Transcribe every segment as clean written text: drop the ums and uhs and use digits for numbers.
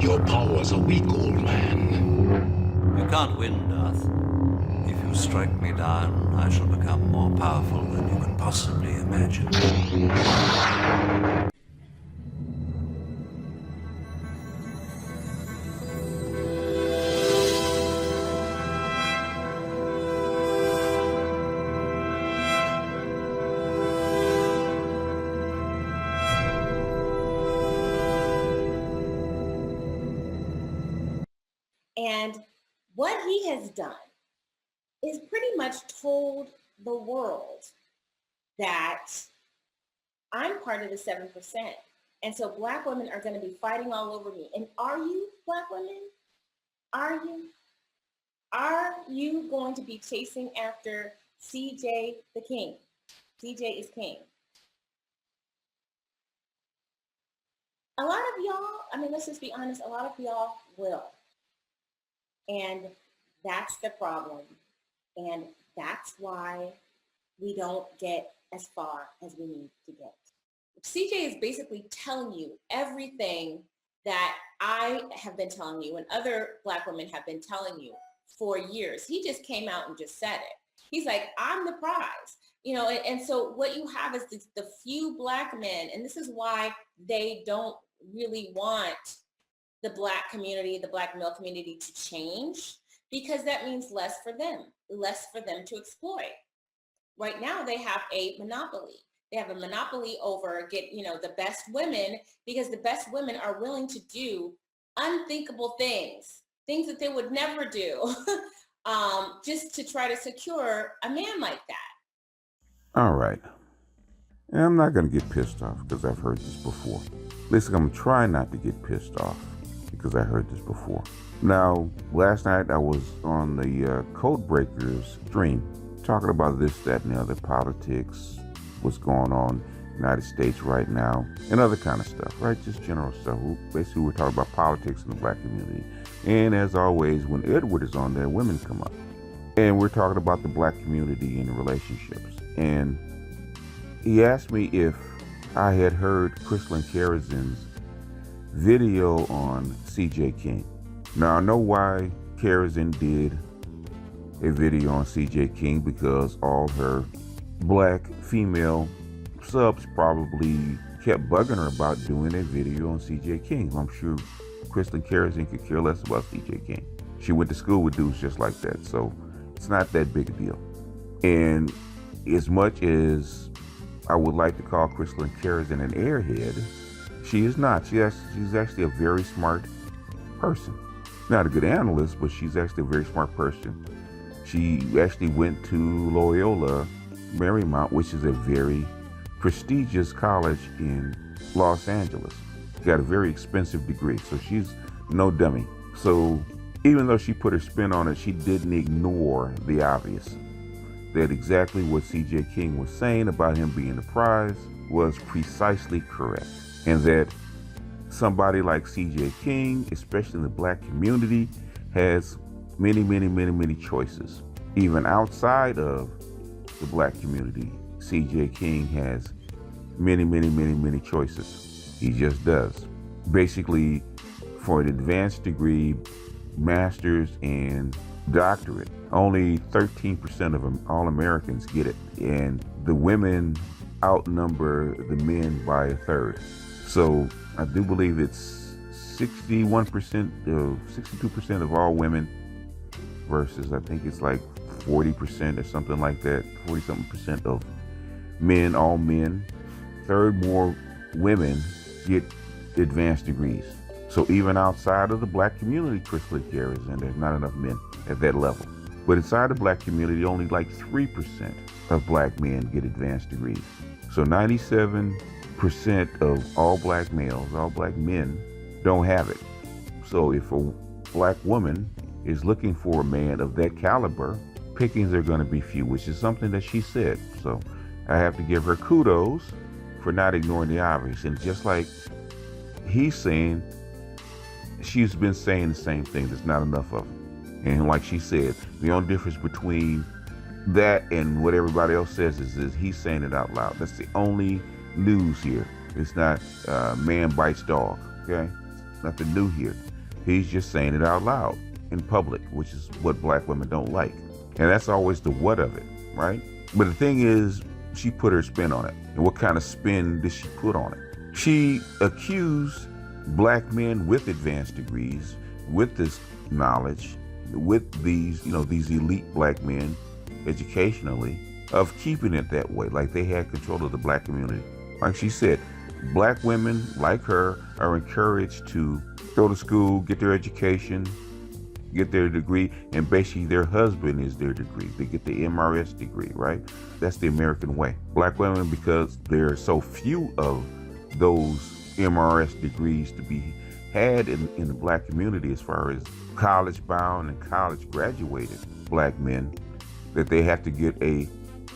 Your powers are weak, old man. You can't win, Darth. If you strike me down, I shall become more powerful than you can possibly imagine. And what he has done is pretty much told the world that I'm part of the 7%. And so Black women are going to be fighting all over me. And are you, Black women? Are you? Are you going to be chasing after CJ the King? CJ is king. A lot of y'all, I mean, let's just be honest, a lot of y'all will. And that's the problem. And that's why we don't get as far as we need to get. CJ is basically telling you everything that I have been telling you and other Black women have been telling you for years. He just came out and just said it. He's like, I'm the prize. You know, and so what you have is the few Black men, and this is why they don't really want the Black community, the Black male community to change, because that means less for them to exploit. Right now, they have a monopoly. They have a monopoly over the best women, because the best women are willing to do unthinkable things that they would never do, just to try to secure a man like that. All right. And I'm not going to get pissed off because I've heard this before. At least I'm going to try not to get pissed off because I heard this before. Now, last night I was on the Code Breakers stream talking about this, that, and the other, politics, what's going on in the United States right now, and other kind of stuff, right? Just general stuff. Basically, we're talking about politics in the Black community. And as always, when Edward is on there, women come up. And we're talking about the Black community and relationships. And he asked me if I had heard Crystal Karazin's video on CJ King. Now, I know why Karazin did a video on CJ King, because all her Black female subs probably kept bugging her about doing a video on CJ King. I'm sure Crystal Karazin could care less about CJ King. She went to school with dudes just like that, so it's not that big a deal. And as much as I would like to call Crystal Karazin an airhead, she is not. She's actually a very smart person. Not a good analyst, but she's actually a very smart person. She actually went to Loyola Marymount, which is a very prestigious college in Los Angeles. Got a very expensive degree, so she's no dummy. So even though she put her spin on it, she didn't ignore the obvious. That exactly what CJ King was saying about him being the prize was precisely correct. And that somebody like CJ King, especially in the Black community, has many choices. Even outside of the Black community, CJ King has many choices. He just does. Basically, for an advanced degree, master's, and doctorate, only 13% of all Americans get it. And the women outnumber the men by a third. So I do believe it's 62% of all women versus I think it's like 40% or something like that, 40-something percent of men, all men. Third more women get advanced degrees. So even outside of the Black community, Crystal Karazin, there's not enough men at that level. But inside the Black community, only like 3% of Black men get advanced degrees. So 97% of all Black males, all Black men, don't have it. So if a Black woman is looking for a man of that caliber, pickings are going to be few, which is something that she said. So I have to give her kudos for not ignoring the obvious. And just like he's saying, she's been saying the same thing. There's not enough of them. And like she said, the only difference between that and what everybody else says is he's saying it out loud. That's the only news here. It's not man bites dog, okay? Nothing new here. He's just saying it out loud in public, which is what black women don't like. And that's always the what of it, right? But the thing is, she put her spin on it. And what kind of spin did she put on it? She accused black men with advanced degrees, with this knowledge, with these, these elite black men educationally, of keeping it that way, like they had control of the black community. Like she said, black women like her are encouraged to go to school, get their education, get their degree, and basically their husband is their degree. They get the MRS degree, right? That's the American way. Black women, because there are so few of those MRS degrees to be had in the black community, as far as college bound and college graduated black men, that they have to get a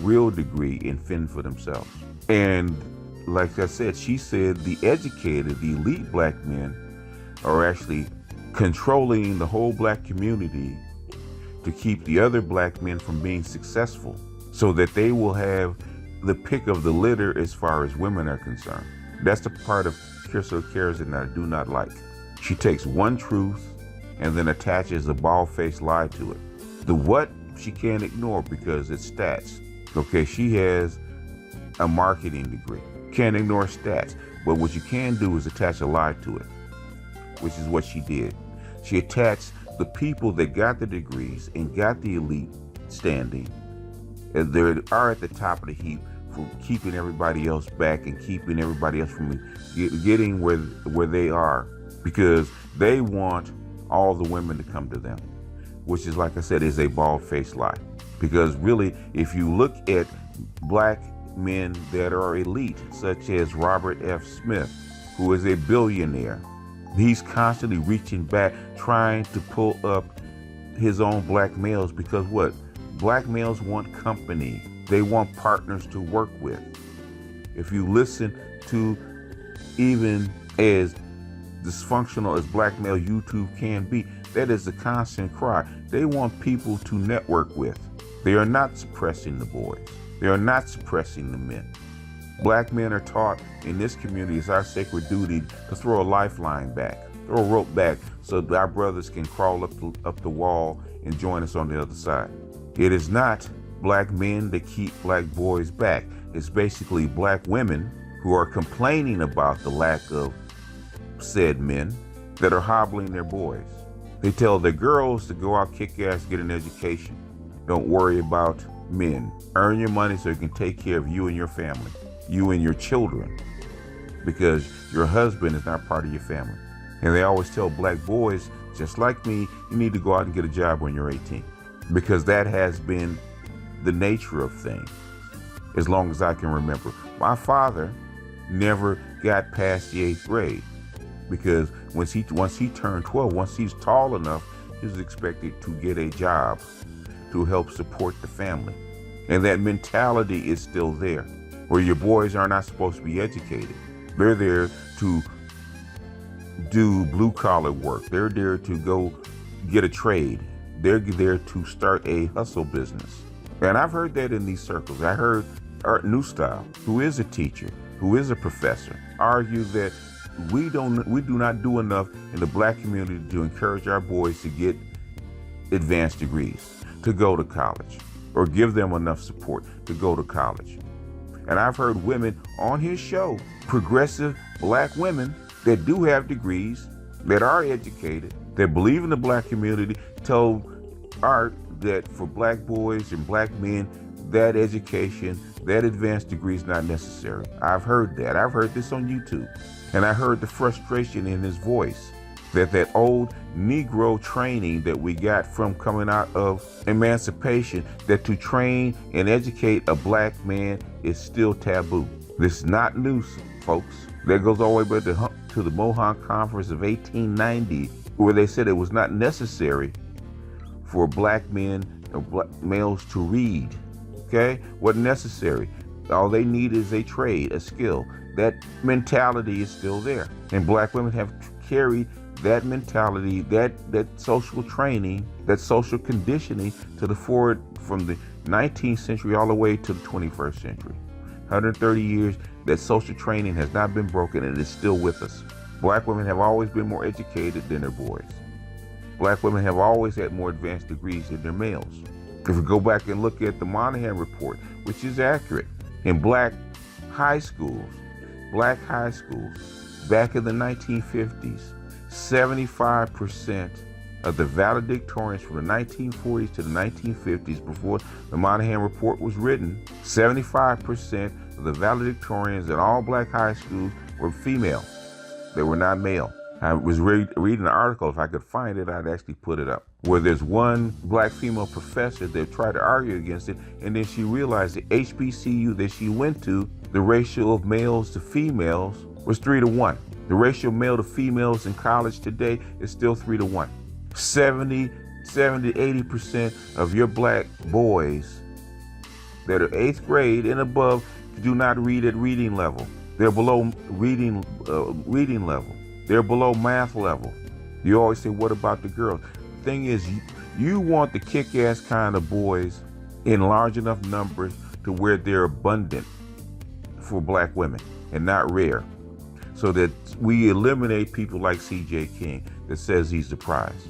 real degree and fend for themselves. And like I said, she said the educated, the elite black men are actually controlling the whole black community to keep the other black men from being successful, so that they will have the pick of the litter as far as women are concerned. That's the part of Crystal Cares that I do not like. She takes one truth and then attaches a bald-faced lie to it. The what she can't ignore because it's stats. Okay, she has a marketing degree. Can't ignore stats. But what you can do is attach a lie to it, which is what she did. She attached the people that got the degrees and got the elite standing, and they are at the top of the heap, for keeping everybody else back and keeping everybody else from getting where they are, because they want all the women to come to them, which is, like I said, is a bald-faced lie. Because really, if you look at black men that are elite, such as Robert F. Smith, who is a billionaire, he's constantly reaching back, trying to pull up his own black males, because what? Black males want company. They want partners to work with. If you listen to, even as dysfunctional as black male YouTube can be, that is a constant cry. They want people to network with. They are not suppressing the boys. They are not suppressing the men. Black men are taught in this community, it's our sacred duty to throw a lifeline back, throw a rope back, so that our brothers can crawl up the wall and join us on the other side. It is not black men that keep black boys back. It's basically black women who are complaining about the lack of said men that are hobbling their boys. They tell their girls to go out, kick ass, get an education. Don't worry about men. Earn your money so you can take care of you and your family, you and your children, because your husband is not part of your family. And they always tell black boys, just like me, you need to go out and get a job when you're 18, because that has been the nature of things as long as I can remember. My father never got past the 8th grade, because once he turned 12, once he's tall enough, he was expected to get a job to help support the family. And that mentality is still there, where your boys are not supposed to be educated. They're there to do blue-collar work. They're there to go get a trade. They're there to start a hustle business. And I've heard that in these circles. I heard Art Newstyle, who is a teacher, who is a professor, argue that we do not do enough in the black community to encourage our boys to get advanced degrees, to go to college, or give them enough support to go to college. And I've heard women on his show, progressive black women that do have degrees, that are educated, that believe in the black community, told Art that for black boys and black men, that education, that advanced degree is not necessary. I've heard that. I've heard this on YouTube. And I heard the frustration in his voice that old Negro training that we got from coming out of emancipation, that to train and educate a black man is still taboo. This is not new, folks. That goes all the way back to the Mohawk Conference of 1890, where they said it was not necessary for black men or black males to read. Okay? Wasn't necessary. All they need is a trade, a skill. That mentality is still there. And black women have carried that mentality, that social training, that social conditioning to the forward from the 19th century all the way to the 21st century. 130 years, that social training has not been broken and is still with us. Black women have always been more educated than their boys. Black women have always had more advanced degrees than their males. If we go back and look at the Monahan report, which is accurate, in black high schools, back in the 1950s, 75% of the valedictorians from the 1940s to the 1950s, before the Monahan report was written, 75% of the valedictorians in all black high schools were female. They were not male. I was reading an article, if I could find it, I'd actually put it up, where there's one black female professor that tried to argue against it, and then she realized the HBCU that she went to, the ratio of males to females was 3-1. The ratio of male to females in college today is still 3-1. 70 to 80% of your black boys that are 8th grade and above do not read at reading level. They're below reading level. They're below math level. You always say, what about the girls? The thing is, you want the kick-ass kind of boys in large enough numbers to where they're abundant for black women and not rare, so that we eliminate people like C.J. King that says he's the prize.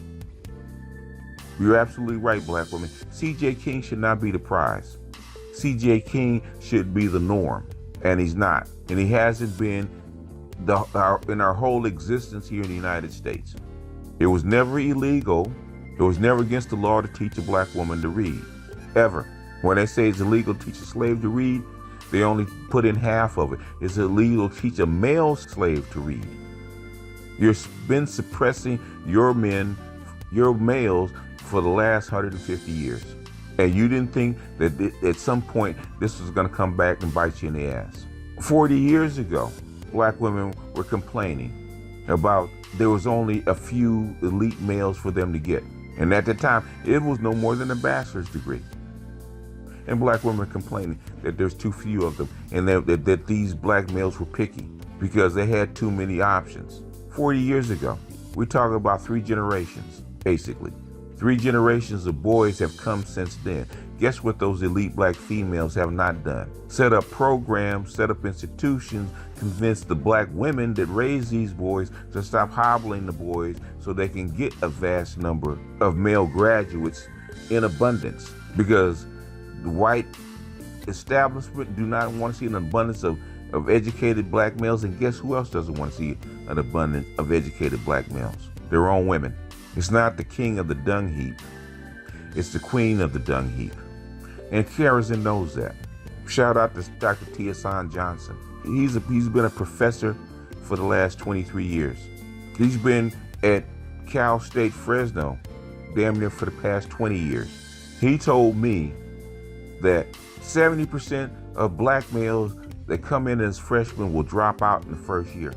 You're absolutely right, black women. C.J. King should not be the prize. C.J. King should be the norm, and he's not. And he hasn't been in our whole existence here in the United States. It was never illegal. It was never against the law to teach a black woman to read, ever. When they say it's illegal to teach a slave to read, they only put in half of it. It's illegal to teach a male slave to read. You've been suppressing your men, your males, for the last 150 years. And you didn't think that at some point this was going to come back and bite you in the ass. 40 years ago, black women were complaining about there was only a few elite males for them to get. And at the time, it was no more than a bachelor's degree. And black women were complaining that there's too few of them, and that these black males were picky because they had too many options. 40 years ago, we're talking about 3 generations, basically. 3 generations of boys have come since then. Guess what those elite black females have not done? Set up programs, set up institutions, convince the black women that raise these boys to stop hobbling the boys so they can get a vast number of male graduates in abundance. Because the white establishment do not want to see an abundance of educated black males, and guess who else doesn't want to see an abundance of educated black males? Their own women. It's not the king of the dung heap. It's the queen of the dung heap. And Kerrison knows that. Shout out to Dr. Tiasan Johnson. He's been a professor for the last 23 years. He's been at Cal State Fresno damn near for the past 20 years. He told me that 70% of black males that come in as freshmen will drop out in the first year.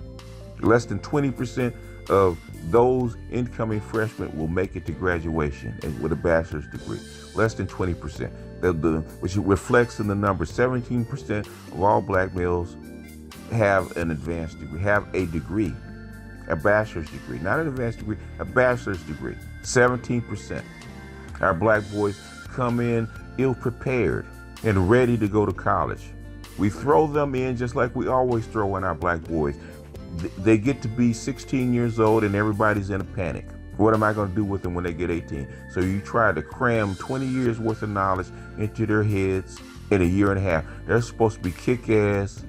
Less than 20% of those incoming freshmen will make it to graduation with a bachelor's degree. Less than 20%. Which reflects in the number 17% of all black males have an advanced degree, have a degree, a bachelor's degree, not an advanced degree, a bachelor's degree. 17%. Our black boys come in ill-prepared and ready to go to college. We throw them in just like we always throw in our black boys. They get to be 16 years old and everybody's in a panic. What am I going to do with them when they get 18? So you try to cram 20 years worth of knowledge into their heads in a year and a half. They're supposed to be kick-ass,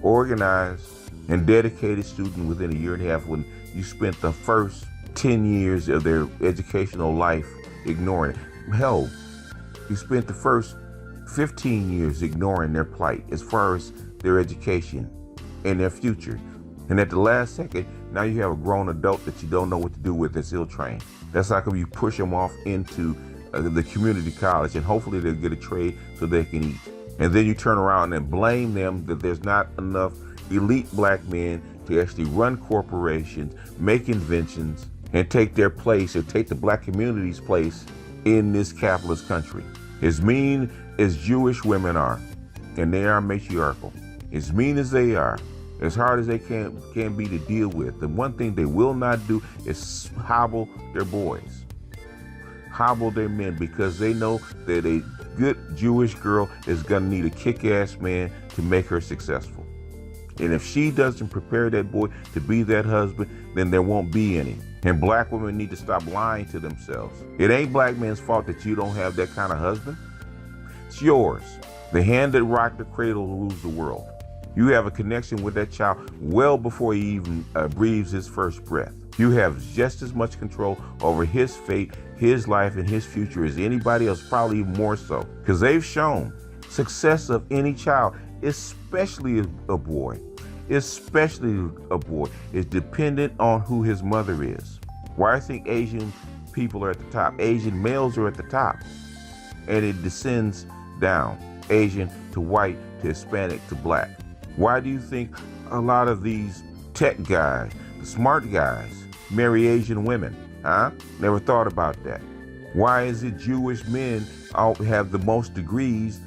organized, and dedicated students within a year and a half, when you spent the first 10 years of their educational life ignoring it. Hell, you spent the first 15 years ignoring their plight as far as their education and their future. And at the last second, now you have a grown adult that you don't know what to do with that's ill-trained. That's how come you push them off into the community college, and hopefully they'll get a trade so they can eat. And then you turn around and blame them that there's not enough elite black men to actually run corporations, make inventions, and take their place, or take the black community's place in this capitalist country. As mean as Jewish women are, and they are matriarchal, as mean as they are, as hard as they can be to deal with, the one thing they will not do is hobble their boys, hobble their men, because they know that a good Jewish girl is going to need a kick-ass man to make her successful. And if she doesn't prepare that boy to be that husband, then there won't be any. And black women need to stop lying to themselves. It ain't black men's fault that you don't have that kind of husband. It's yours. The hand that rocked the cradle rules the world. You have a connection with that child well before he even breathes his first breath. You have just as much control over his fate, his life, and his future as anybody else, probably even more so. Because they've shown success of any child, especially a boy, is dependent on who his mother is. Why I think Asian people are at the top, Asian males are at the top, and it descends down, Asian to white to Hispanic to black. Why do you think a lot of these tech guys, the smart guys, marry Asian women? Huh? Never thought about that. Why is it Jewish men have the most degrees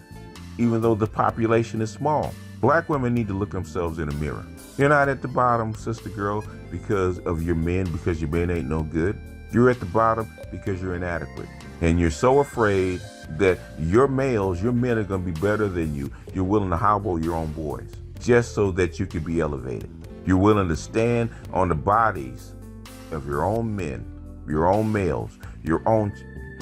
even though the population is small? Black women need to look themselves in the mirror. You're not at the bottom, sister girl, because of your men, because your men ain't no good. You're at the bottom because you're inadequate. And you're so afraid that your males, your men are going to be better than you. You're willing to hobble your own boys just so that you can be elevated. You're willing to stand on the bodies of your own men, your own males, your own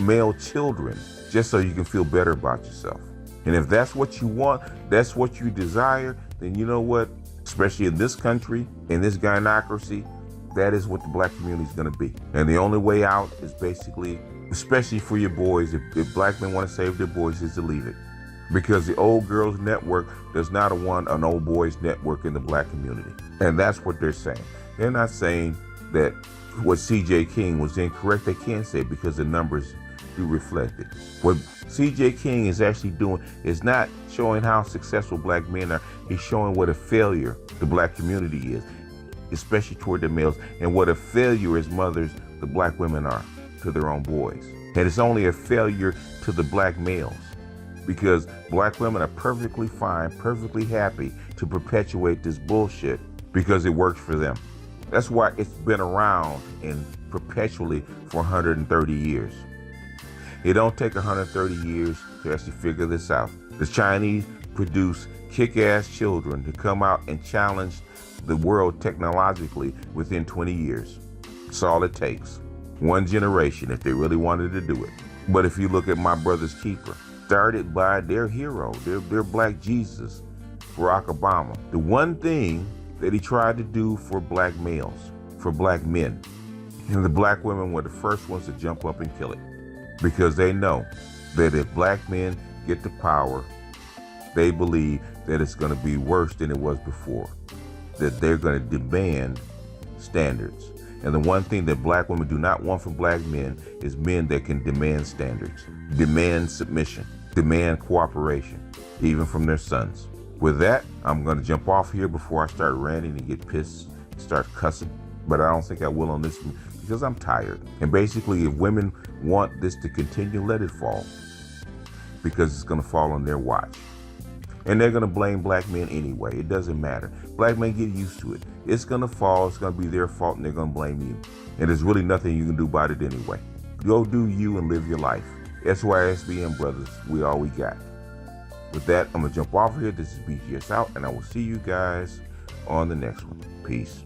male children, just so you can feel better about yourself. And if that's what you want, that's what you desire, then you know what? Especially in this country, in this gynocracy, that is what the black community is going to be. And the only way out is basically, especially for your boys, if black men want to save their boys, is to leave it. Because the old girls network does not want an old boys network in the black community. And that's what they're saying. They're not saying that what C.J. King was incorrect. They can't say it because the numbers do reflect it. What C.J. King is actually doing is not showing how successful black men are. He's showing what a failure the black community is, especially toward the males, and what a failure as mothers the black women are to their own boys. And it's only a failure to the black males because black women are perfectly fine, perfectly happy to perpetuate this bullshit because it works for them. That's why it's been around and perpetually for 130 years. It don't take 130 years to actually figure this out. The Chinese produce kick-ass children to come out and challenge the world technologically within 20 years. That's all it takes. One generation if they really wanted to do it. But if you look at My Brother's Keeper, started by their hero, their black Jesus, Barack Obama. The one thing that he tried to do for black males, for black men, and the black women were the first ones to jump up and kill it. Because they know that if black men get the power, they believe that it's going to be worse than it was before. That they're going to demand standards. And the one thing that black women do not want from black men is men that can demand standards, demand submission, demand cooperation, even from their sons. With that, I'm going to jump off here before I start ranting and get pissed, start cussing. But I don't think I will on this one because I'm tired. And basically, if women want this to continue, let it fall. Because it's going to fall on their watch. And they're going to blame black men anyway. It doesn't matter. Black men get used to it. It's going to fall. It's going to be their fault, and they're going to blame you. And there's really nothing you can do about it anyway. Go do you and live your life. SYSBM brothers, we all we got. With that, I'm going to jump off here. This is BGS out, and I will see you guys on the next one. Peace.